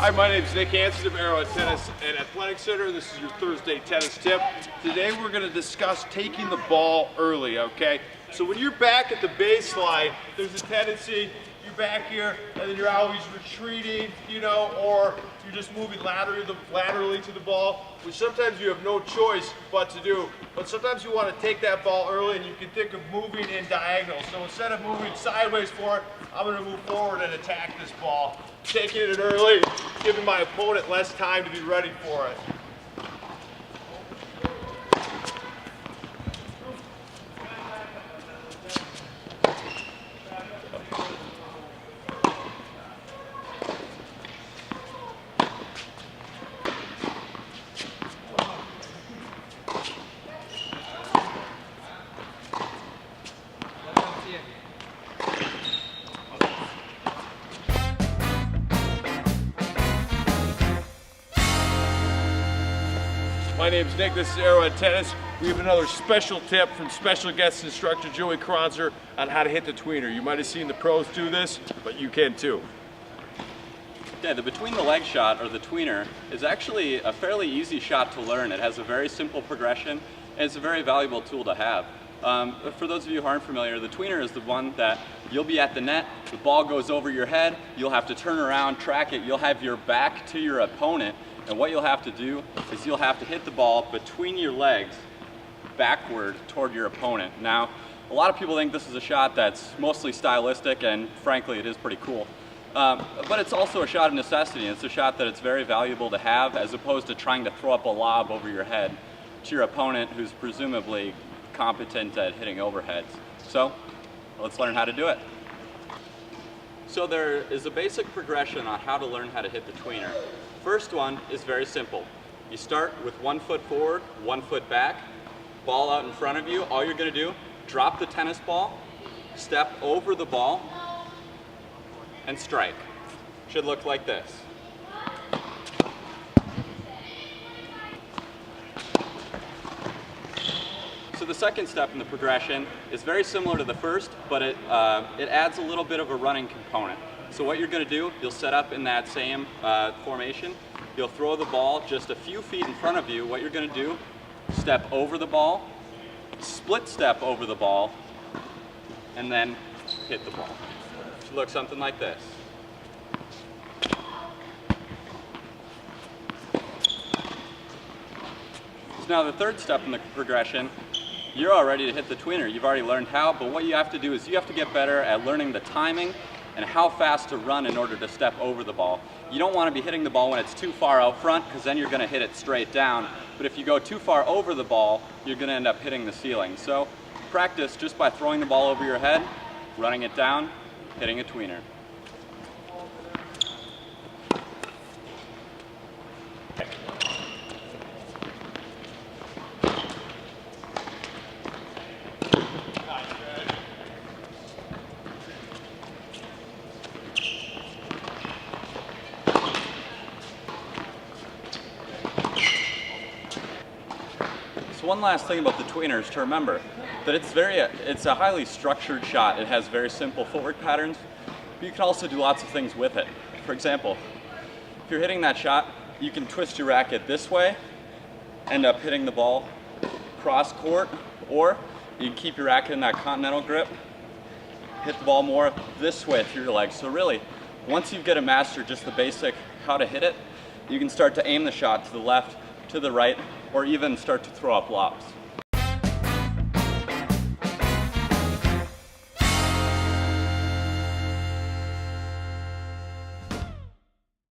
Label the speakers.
Speaker 1: Hi, my name is Nick Hansen of Arrowhead Tennis and Athletic Center. This is your Thursday tennis tip. Today we're going to discuss taking the ball early, okay? So when you're back at the baseline, there's a tendency you're back here and then you're always retreating, you know, or you're just moving laterally to the ball, which sometimes you have no choice but to do. But sometimes you want to take that ball early and you can think of moving in diagonal. So instead of moving sideways for it, I'm going to move forward and attack this ball. Taking it early, giving my opponent less time to be ready for it. My name's Nick, this is Arrowhead Tennis. We have another special tip from special guest instructor Joey Kronzer on how to hit the tweener. You might have seen the pros do this, but you can too.
Speaker 2: Yeah, the between the leg shot, or the tweener, is actually a fairly easy shot to learn. It has a very simple progression, and it's a very valuable tool to have. For those of you who aren't familiar, the tweener is the one that you'll be at the net, the ball goes over your head, you'll have to turn around, track it, you'll have your back to your opponent, and what you'll have to do is you'll have to hit the ball between your legs backward toward your opponent. Now, a lot of people think this is a shot that's mostly stylistic, and frankly it is pretty cool. But it's also a shot of necessity, and it's a shot that it's very valuable to have as opposed to trying to throw up a lob over your head to your opponent who's presumably competent at hitting overheads. So let's learn how to do it. So there is a basic progression on how to learn how to hit the tweener. First one is very simple. You start with 1 foot forward, 1 foot back, ball out in front of you. All you're going to do, drop the tennis ball, step over the ball, and strike. Should look like this. So the second step in the progression is very similar to the first, but it adds a little bit of a running component. So what you're going to do, you'll set up in that same formation. You'll throw the ball just a few feet in front of you. What you're going to do, step over the ball, split step over the ball, and then hit the ball. It should look something like this. So now the third step in the progression, you're all ready to hit the tweener. You've already learned how, but what you have to do is you have to get better at learning the timing and how fast to run in order to step over the ball. You don't want to be hitting the ball when it's too far out front, because then you're going to hit it straight down. But if you go too far over the ball, you're going to end up hitting the ceiling. So practice just by throwing the ball over your head, running it down, hitting a tweener. One last thing about the tweener is to remember that it's a highly structured shot. It has very simple footwork patterns, but you can also do lots of things with it. For example, if you're hitting that shot, you can twist your racket this way, end up hitting the ball cross court, or you can keep your racket in that continental grip, hit the ball more this way through your legs. So really, once you get to master just the basic how to hit it, you can start to aim the shot to the left, to the right, or even start to throw up lobs.